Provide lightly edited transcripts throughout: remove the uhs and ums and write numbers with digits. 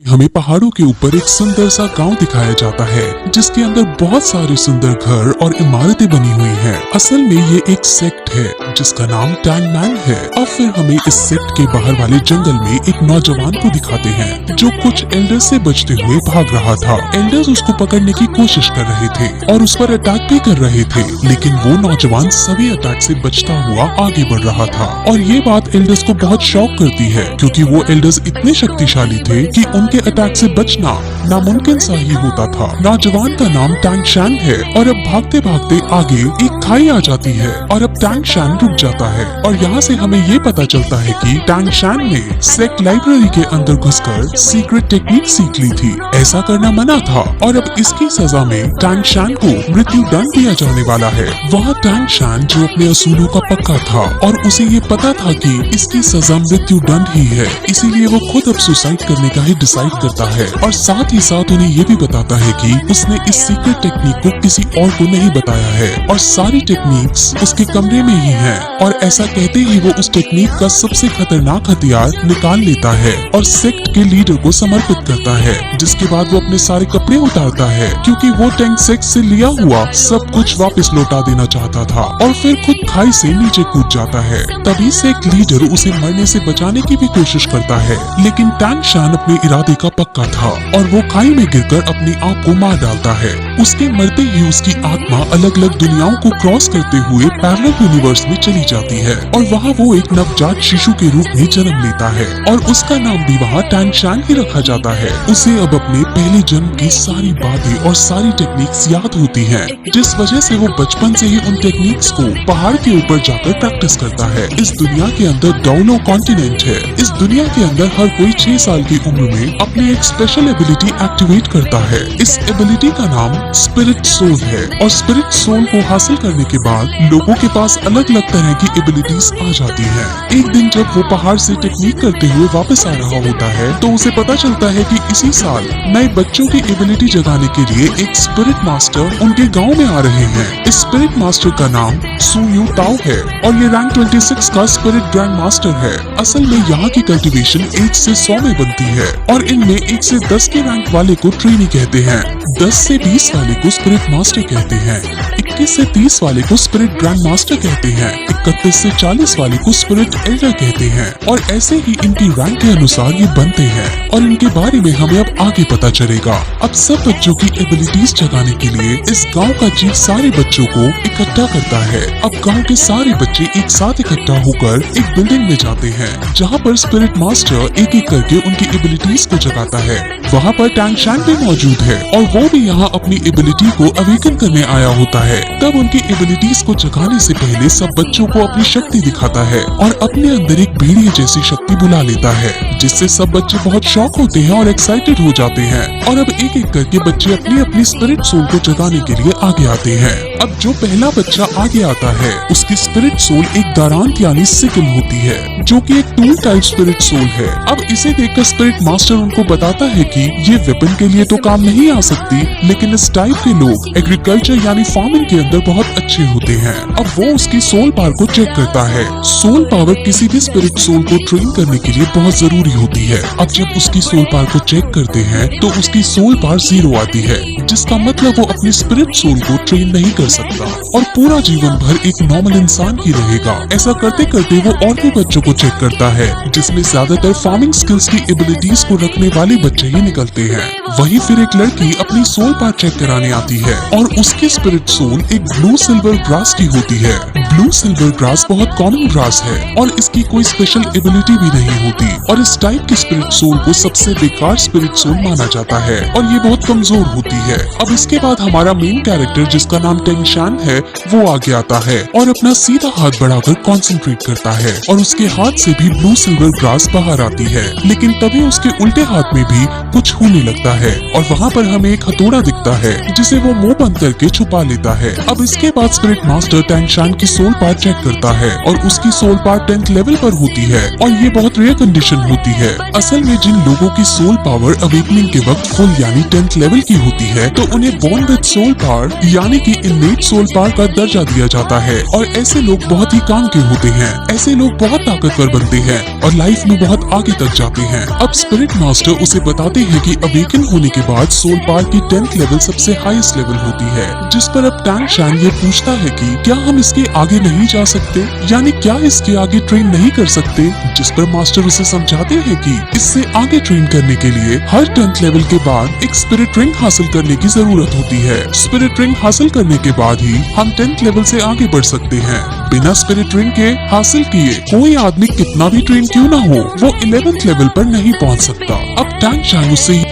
हमें पहाड़ों के ऊपर एक सुंदर सा गांव दिखाया जाता है जिसके अंदर बहुत सारे सुंदर घर और इमारतें बनी हुई हैं। असल में ये एक सेक्ट है जिसका नाम टैंगमैन है। अब फिर हमें इस सेक्ट के बाहर वाले जंगल में एक नौजवान को दिखाते हैं जो कुछ एल्डर्स से बचते हुए भाग रहा था। एल्डर्स उसको पकड़ने की कोशिश कर रहे थे और उस पर अटैक भी कर रहे थे, लेकिन वो नौजवान सभी अटैक से बचता हुआ आगे बढ़ रहा था। और ये बात एल्डर्स को बहुत शॉक करती है क्योंकि वो एल्डर्स इतने शक्तिशाली थे कि उनके अटैक से बचना नामुमकिन सा ही होता था। नौजवान का नाम टैंग शैन है और अब भागते भागते आगे एक खाई आ जाती है और अब टैंग शैन रुक जाता है। और यहाँ से हमें ये पता चलता है कि टैंग शैन ने सेक्ट लाइब्रेरी के अंदर घुसकर सीक्रेट टेक्निक सीख ली थी। ऐसा करना मना था और अब इसकी सजा में टैंग शैन को मृत्यु दंड दिया जाने वाला है। वहाँ टैंग शैन जो अपने असूलों का पक्का था और उसे ये पता था कि इसकी सजा मृत्यु दंड ही है, इसीलिए वो खुद अब सुसाइड करने का ही डिसाइड करता है और साथ ही साथ उन्हें ये भी बताता है कि उसने इस सीक्रेट टेक्निक को किसी और को नहीं बताया है और सारी टेक्निक्स उसके कमरे में ही हैं। और ऐसा कहते ही वो उस टेक्निक का सबसे खतरनाक हथियार निकाल लेता है और सेक्ट के लीडर को समर्पित करता है, जिसके बाद वो अपने सारे कपड़े उतारता है क्योंकि वो टैंग सेक्ट से लिया हुआ सब कुछ वापस लौटा देना चाहता था और फिर खुद खाई से नीचे कूद जाता है। तभी सेक्ट लीडर उसे मरने से बचाने की भी कोशिश करता है, लेकिन टैंग शैन अपने इरादे का पक्का था और वो खाई में गिरकर अपने आप को मार डालता है। उसके मरते ही उसकी आत्मा अलग अलग दुनियाओं को क्रॉस करते हुए पैरेलल यूनिवर्स में चली जाती है और वहाँ वो एक नवजात शिशु के रूप में जन्म लेता है और उसका नाम भी वहाँ टैंग शैन ही रखा जाता है। उसे अब अपने पहले जन्म की सारी बातें और सारी टेक्निक्स याद होती हैं, जिस वजह से वो बचपन से ही उन टेक्निक्स को पहाड़ के ऊपर जाकर प्रैक्टिस करता है। इस दुनिया के अंदर डोलो कॉन्टिनेंट है। इस दुनिया के अंदर हर कोई 6 साल की उम्र में अपनी एक स्पेशल एबिलिटी एक्टिवेट करता है। इस एबिलिटी का नाम स्पिरिट सोल है और स्पिरिट सोल को हासिल करने के बाद लोगों के पास अलग अलग तरह की एबिलिटीज आ जाती हैं। एक दिन जब वो पहाड़ से टेक्निक करते हुए वापस आ रहा होता है तो उसे पता चलता है कि इसी साल नए बच्चों की एबिलिटी जगाने के लिए एक स्पिरिट मास्टर उनके गांव में आ रहे हैं। इस स्पिरिट मास्टर का नाम सु यू ताओ है और ये रैंक 26 का स्पिरिट ग्रैंड मास्टर है। असल में यहाँ की कल्टीवेशन 1 से 100 में बनती है और इनमें 1 से 10 के रैंक वाले को ट्रेनी कहते हैं, 10 से 20 वाले को स्पिरिट मास्टर कहते हैं, 21 से 30 वाले को स्पिरिट ग्रैंड मास्टर कहते हैं, 31 से 40 वाले को स्पिरिट एल्डर कहते हैं और ऐसे ही इनकी रैंक के अनुसार ये बनते हैं और इनके बारे में हमें अब आगे पता चलेगा। अब सब बच्चों की एबिलिटीज जगाने के लिए इस गांव का चीफ सारे बच्चों को इकट्ठा करता है। अब गांव के सारे बच्चे एक साथ इकट्ठा होकर एक बिल्डिंग में जाते हैं जहाँ पर स्पिरिट मास्टर एक एक करके उनकी एबिलिटीज को जगाता है। वहाँ पर टैंग शैन भी मौजूद है और वो भी यहाँ अपनी एबिलिटी को अवेकन करने आया होता है। तब उनकी एबिलिटीज को जगाने से पहले सब बच्चों को अपनी शक्ति दिखाता है और अपने अंदर एक भेड़िए जैसी शक्ति बुला लेता है, जिससे सब बच्चे बहुत शॉक होते हैं और एक्साइटेड हो जाते हैं और अब एक एक करके बच्चे अपनी अपनी स्पिरिट सोल को जगाने के लिए आगे आते हैं। अब जो पहला बच्चा आगे आता है उसकी स्पिरिट सोल एक दारांत यानी सिकल होती है जो कि एक टूल टाइप स्पिरिट सोल है। अब इसे देखकर स्पिरिट मास्टर उनको बताता है कि ये वेपन के लिए तो काम नहीं आ सकती, लेकिन इस टाइप के लोग एग्रीकल्चर यानी फार्मिंग के अंदर बहुत अच्छे होते हैं। अब वो उसकी सोल पावर को चेक करता है। सोल पावर किसी भी स्पिरिट सोल को ट्रेन करने के लिए बहुत जरूरी होती है। अब जब उसकी सोल पावर को चेक करते हैं तो उसकी सोल पावर 0 आती है, जिसका मतलब वो अपनी स्पिरिट सोल को ट्रेन नहीं कर सकता और पूरा जीवन भर एक नॉर्मल इंसान ही रहेगा। ऐसा करते करते वो और भी बच्चों को चेक करता है जिसमें ज्यादातर फार्मिंग स्किल्स की एबिलिटीज को रखने वाले बच्चे ही निकलते हैं। वहीं फिर एक लड़की अपनी सोल पावर चेक कराने आती है और उसकी स्पिरिट सोल एक ब्लू सिल्वर ग्रास की होती है। ब्लू सिल्वर ग्रास बहुत कॉमन ग्रास है और इसकी कोई स्पेशल एबिलिटी भी नहीं होती और इस टाइप की स्पिरिट सोल को सबसे बेकार स्पिरिट सोल माना जाता है और ये बहुत कमजोर होती है। अब इसके बाद हमारा मेन कैरेक्टर जिसका नाम टैंग शैन है वो आगे आता है और अपना सीधा हाथ बढ़ाकर कंसंट्रेट करता है और उसके हाथ से भी ब्लू सिल्वर ग्रास बाहर आती है, लेकिन तभी उसके उल्टे हाथ में भी कुछ होने लगता है और वहाँ पर हमें एक हथौड़ा दिखता है जिसे वो मुंह बंद करके छुपा लेता है। अब इसके बाद स्पिरिट मास्टर टैंग शैन की सोल पावर चेक करता है और उसकी सोल पावर 10th लेवल पर होती है और ये बहुत रेयर कंडीशन होती है। असल में जिन लोगों की सोल पावर अवेकनिंग के वक्त फुल यानी 10th लेवल की होती है है तो उन्हें बोर्न विद सोल पावर यानी कि इननेट सोल पावर का दर्जा दिया जाता है और ऐसे लोग बहुत ही काम के होते हैं। ऐसे लोग बहुत ताकतवर बनते हैं और लाइफ में बहुत आगे तक जाते हैं। अब स्पिरिट मास्टर उसे बताते हैं कि अवेकन होने के बाद सोल पावर की 10th लेवल सबसे हाईएस्ट लेवल होती है, जिस पर अब टैंग शैन ये पूछता है कि क्या हम इसके आगे नहीं जा सकते, यानी क्या इसके आगे ट्रेन नहीं कर सकते, जिस पर मास्टर उसे समझाते हैं कि इससे आगे ट्रेन करने के लिए हर 10th लेवल के बाद एक स्पिरिट रिंग हासिल करने की जरूरत होती है। स्पिरिट रिंग हासिल करने के बाद ही हम 10th लेवल से आगे बढ़ सकते हैं। बिना स्पिरिट रिंग के हासिल किए कोई आदमी कितना भी ट्रेन क्यों ना हो वो 11th लेवल पर नहीं पहुंच सकता। अब टैंग शैन उससे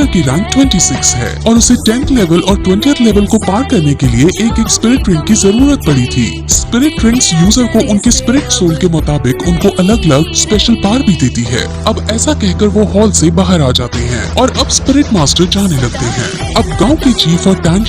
की रैंक 26 है और उसे 10th लेवल और 20th लेवल को पार करने के लिए एक स्पिरिट रिंग की जरूरत पड़ी थी। स्पिरिट रिंग्स यूजर को उनके स्पिरिट सोल के मुताबिक उनको अलग अलग स्पेशल पावर भी देती है। अब ऐसा कहकर वो हॉल से बाहर आ जाते हैं और अब स्पिरिट मास्टर जाने लगते हैं। अब गांव के चीफ और टैंग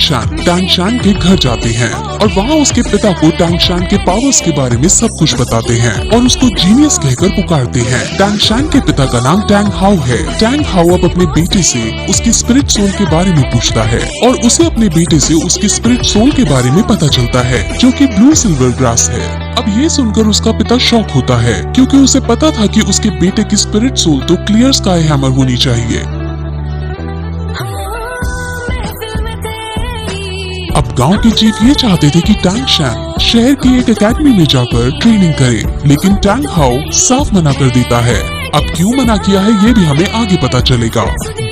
शैन के घर जाते हैं और वहाँ उसके पिता को टैंग शैन के पावर्स के बारे में सब कुछ बताते हैं और उसको जीनियस कहकर पुकारते हैं। टैंग शैन के पिता का नाम टैंग हाउ है। टैंग हाउ अब अपने बेटे से उसकी स्पिरिट सोल के बारे में पूछता है और उसे अपने बेटे से उसकी स्पिरिट सोल के बारे में पता चलता है जो कि ब्लू सिल्वर ग्रास है। अब ये सुनकर उसका पिता शॉक होता है क्योंकि उसे पता था कि उसके बेटे की स्पिरिट सोल तो क्लियर स्काई हैमर होनी चाहिए। अब गांव के चीफ ये चाहते थे कि टैंग शैन शहर की एक एकेडमी में जाकर ट्रेनिंग करे, लेकिन टैंग हाउ साफ मना कर देता है। अब क्यों मना किया है ये भी हमें आगे पता चलेगा।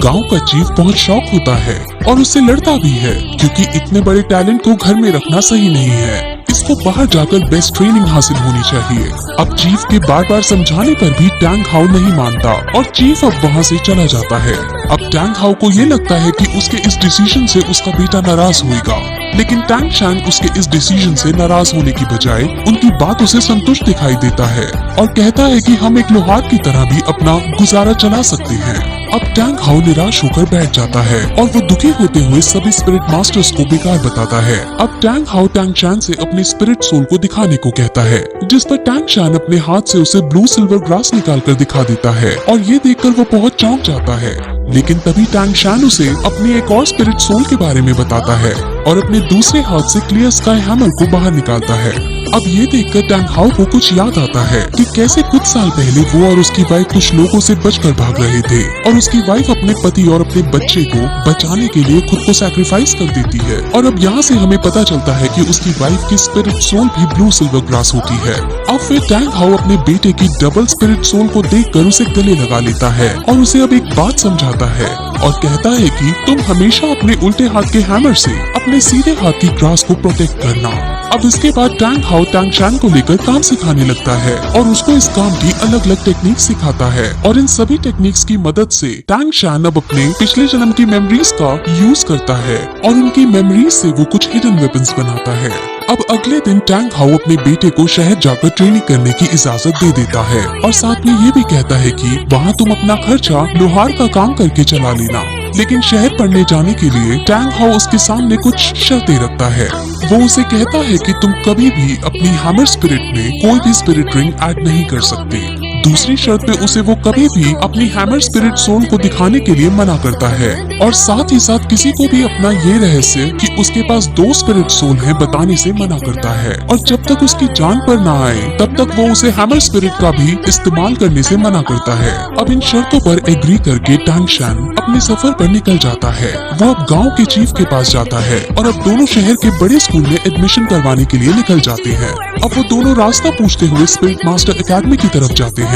गांव का चीफ बहुत शॉक होता है और उससे लड़ता भी है क्योंकि इतने बड़े टैलेंट को घर में रखना सही नहीं है। इसको बाहर जाकर बेस्ट ट्रेनिंग हासिल होनी चाहिए। अब चीफ के बार बार समझाने पर भी टैंग हाउ नहीं मानता और चीफ अब वहाँ से चला जाता है। अब टैंग हाउ को ये लगता है कि उसके इस डिसीजन से उसका बेटा नाराज होगा, लेकिन टैंग शैन उसके इस डिसीजन से नाराज होने की बजाय उनकी बातों से संतुष्ट दिखाई देता है और कहता है कि हम एक लोहार की तरह भी अपना गुजारा चला सकते हैं। अब टैंग हाउ निराश होकर बैठ जाता है और वो दुखी होते हुए सभी स्पिरिट मास्टर्स को बेकार बताता है। अब टैंग हाउ टैंग शैन से अपनी स्पिरिट सोल को दिखाने को कहता है, जिस पर टैंग शैन अपने हाथ से उसे ब्लू सिल्वर ग्रास निकाल कर दिखा देता है और ये देखकर वो बहुत चौंक जाता है। लेकिन तभी टैंग शैन उसे अपनी एक और स्पिरिट सोल के बारे में बताता है और अपने दूसरे हाथ से क्लियर स्काई हैमर को बाहर निकालता है। अब ये देखकर टैंग हाउ को कुछ याद आता है कि कैसे कुछ साल पहले वो और उसकी वाइफ कुछ लोगों से बचकर भाग रहे थे और उसकी वाइफ अपने पति और अपने बच्चे को बचाने के लिए खुद को सैक्रिफाइस कर देती है। और अब यहाँ से हमें पता चलता है कि उसकी वाइफ की स्पिरिट सोल भी ब्लू सिल्वर ग्रास होती है। अब फिर टैंग हाउ अपने बेटे की डबल स्पिरिट सोल को देखकर उसे गले लगा लेता है और उसे अब एक बात समझाता है और कहता है कि तुम हमेशा अपने उल्टे हाथ के हैमर से अपने सीधे हाथ की ग्रास को प्रोटेक्ट करना। अब इसके बाद टैंग हाउ टैंग शैन को लेकर काम सिखाने लगता है और उसको इस काम की अलग अलग टेक्निक सिखाता है और इन सभी टेक्निक्स की मदद से टैंग शैन अब अपने पिछले जन्म की मेमोरीज का यूज करता है और उनकी मेमोरीज से वो कुछ हिडन वेपन्स बनाता है। अब अगले दिन टैंग हाउ अपने बेटे को शहर जाकर ट्रेनिंग करने की इजाजत दे देता है और साथ में ये भी कहता है कि वहाँ तुम अपना खर्चा लोहार का काम करके चला लेना। लेकिन शहर पढ़ने जाने के लिए टैंग हाउ उसके सामने कुछ शर्तें रखता है। वो उसे कहता है कि तुम कभी भी अपनी हैमर स्पिरिट में कोई भी स्पिरिट रिंग ऐड नहीं कर सकते। दूसरी शर्त पे उसे वो कभी भी अपनी हैमर स्पिरिट सोल को दिखाने के लिए मना करता है और साथ ही साथ किसी को भी अपना ये रहस्य कि उसके पास 2 स्पिरिट सोल हैं बताने से मना करता है और जब तक उसकी जान पर ना आए तब तक वो उसे हैमर स्पिरिट का भी इस्तेमाल करने से मना करता है। अब इन शर्तों पर एग्री करके टैंग शैन अपने सफर पर निकल जाता है। वो अब गाँव के चीफ के पास जाता है और अब दोनों शहर के बड़े स्कूल में एडमिशन करवाने के लिए निकल जाते हैं। अब वो दोनों रास्ता पूछते हुए स्पिरिट मास्टर एकेडमी की तरफ जाते हैं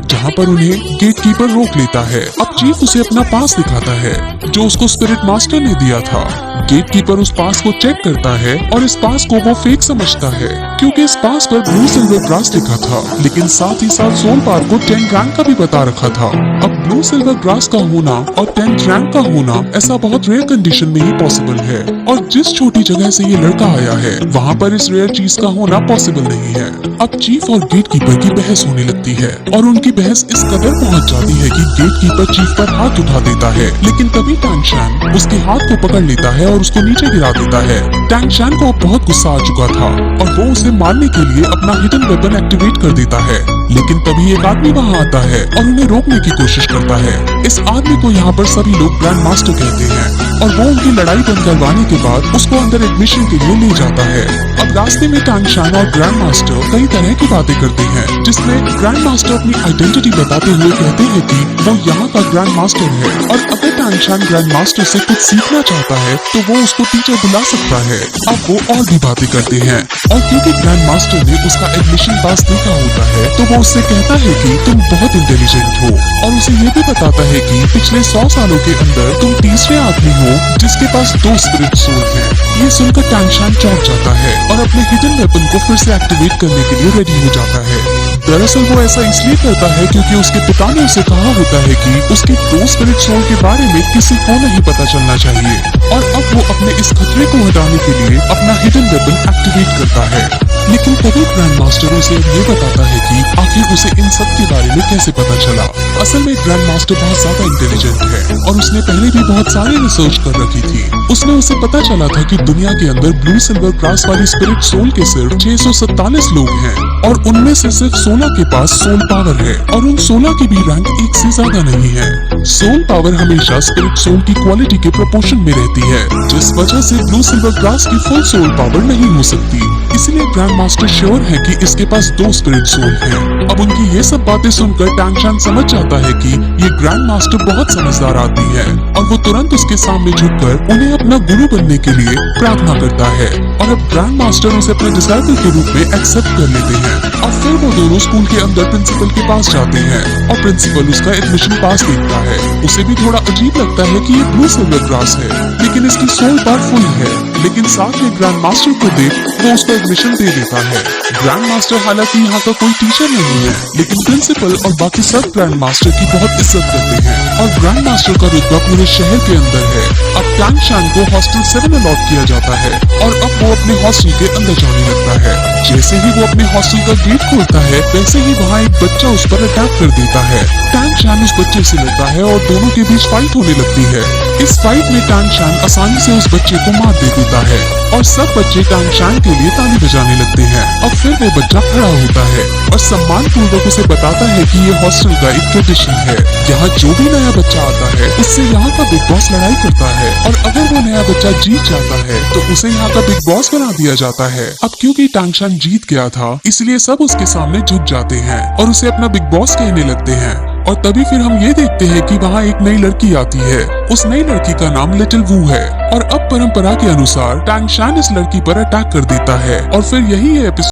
जहाँ पर उन्हें गेट कीपर रोक लेता है। अब चीफ उसे अपना पास दिखाता है जो उसको स्पिरिट मास्टर ने दिया था। गेट कीपर उस पास को चेक करता है और इस पास को वो फेक समझता है क्योंकि इस पास पर ब्लू सिल्वर ग्रास लिखा था, लेकिन साथ ही साथ सोल पावर को 10th रैंक का भी बता रखा था। अब ब्लू सिल्वर ग्रास का होना और 10th रैंक का होना ऐसा बहुत रेयर कंडीशन में ही पॉसिबल है और जिस छोटी जगह से ये लड़का आया है वहाँ पर इस रेयर चीज का होना पॉसिबल नहीं है। अब चीफ और गेट कीपर की बहस होने लगती है और उनकी बहस इस कदर पहुंच जाती है कि गेट कीपर चीफ पर हाथ उठा देता है, लेकिन तभी टैंग शैन उसके हाथ को पकड़ लेता है और उसको नीचे गिरा देता है। टैंग शैन को अब बहुत गुस्सा आ चुका था और वो उसे मारने के लिए अपना हिडन वेपन एक्टिवेट कर देता है। लेकिन तभी एक आदमी वहाँ आता है और उन्हें रोकने की कोशिश करता है। इस आदमी को यहाँ पर सभी लोग ग्रैंड मास्टर कहते हैं और वो उनकी लड़ाई बंद करवाने के बाद उसको अंदर एडमिशन के लिए ले जाता है। अब रास्ते में टांग शान और ग्रैंड मास्टर कई तरह की बातें करते हैं, जिसमें ग्रैंड मास्टर अपनी आइडेंटिटी बताते हुए कहते हैं कि वो यहाँ का ग्रैंड मास्टर है और अगर टांग शान ग्रैंड मास्टर से कुछ सीखना चाहता है तो वो उसको टीचर बुला सकता है। अब वो और भी बातें करते हैं और क्योंकि ग्रैंड मास्टर ने उसका एडमिशन पास देखा होता है तो वो उससे कहता है कि तुम बहुत इंटेलिजेंट हो और उसे ये भी बताता है कि पिछले 100 सालों के अंदर तुम तीसरे आदमी हो जिसके पास 2 स्पिरिट सोल हैं। ये सुनकर टांग शान चौंक जाता है और अपने हिडन वेपन को फिर से एक्टिवेट करने के लिए रेडी हो जाता है। दरअसल वो ऐसा इसलिए करता है क्योंकि उसके पिता ने उसे कहा होता है कि उसके 2 स्पिरिट सोल के बारे में किसी को नहीं पता चलना चाहिए और अब वो अपने इस खतरे को हटाने के लिए अपना हिडन वेपन एक्टिवेट करता है। लेकिन तभी ग्रैंड मास्टर उसे ये बताता है कि आखिर उसे इन सब के बारे में कैसे पता चला। असल में ग्रैंड मास्टर बहुत ज्यादा इंटेलिजेंट है और उसने पहले भी बहुत सारी रिसर्च कर रखी थी। उसने उसे पता चला था कि दुनिया के अंदर ब्लू सिल्वर ग्रास वाली स्पिरिट सोल के सिर्फ 647 लोग हैं और उनमें से सिर्फ 16 के पास सोल पावर है और उन 16 की भी रैंक 1 से ज्यादा नहीं है। सोल पावर हमेशा स्पिरिट सोल की क्वालिटी के प्रोपोर्शन में रहती है, जिस वजह से ब्लू सिल्वर ग्रास की फुल सोल पावर नहीं हो सकती। इसलिए ग्रैंड मास्टर श्योर है कि इसके पास 2 स्पिरिट सोल हैं। अब उनकी ये सब बातें सुनकर टांग शान समझ जाता है कि ये ग्रैंड मास्टर बहुत समझदार आदमी है और वो तुरंत उसके सामने झुककर उन्हें अपना गुरु बनने के लिए प्रार्थना करता है और अब ग्रैंड मास्टर उसे अपने डिसाइपल के रूप में एक्सेप्ट कर लेते हैं। और फिर वो दोनों स्कूल के अंदर प्रिंसिपल के पास जाते हैं और प्रिंसिपल उसका एडमिशन पास देखता है। उसे भी थोड़ा अजीब लगता है कि ये ब्लू सिल्वर ग्रास है लेकिन इसकी सोल पावर फुल है, लेकिन साथ में ग्रैंड मास्टर को देख वो उसको एडमिशन दे देता है। ग्रैंड मास्टर हालांकि यहाँ का कोई टीचर नहीं है, लेकिन प्रिंसिपल और बाकी सब ग्रैंड मास्टर की बहुत इज्जत करते हैं और ग्रैंड मास्टर का रुतबा पूरे शहर के अंदर है। अब टांग शान को हॉस्टल 7 अलॉट किया जाता है और अब वो अपने हॉस्टल के अंदर जाने लगता है। जैसे ही वो अपने हॉस्टल का गेट खोलता है वैसे ही वहाँ एक बच्चा उस पर अटैक कर देता है। टांग शान उस बच्चे से लड़ता है और दोनों के बीच फाइट होने लगती है। इस फाइट में टांग शान आसानी से उस बच्चे को मार दे देता है और सब बच्चे टांग शान के लिए ताली बजाने लगते हैं। अब फिर वो बच्चा खड़ा होता है और सम्मान पूर्वक उसे बताता है कि ये हॉस्टल का एक ट्रेडिशन है। यहाँ जो भी नया बच्चा आता है उससे यहाँ का बिग बॉस लड़ाई करता है और अगर वो नया बच्चा जीत जाता है तो उसे यहाँ का बिग बॉस बना दिया जाता है। अब क्योंकि टांग शान जीत गया था इसलिए सब उसके सामने झुक जाते हैं और उसे अपना बिग बॉस कहने लगते हैं। और तभी फिर हम ये देखते हैं कि वहाँ एक नई लड़की आती है। उस नई लड़की का नाम लिटिल वू है और अब परंपरा के अनुसार टांग शान इस लड़की पर अटैक कर देता है और फिर यही है एपिसोड।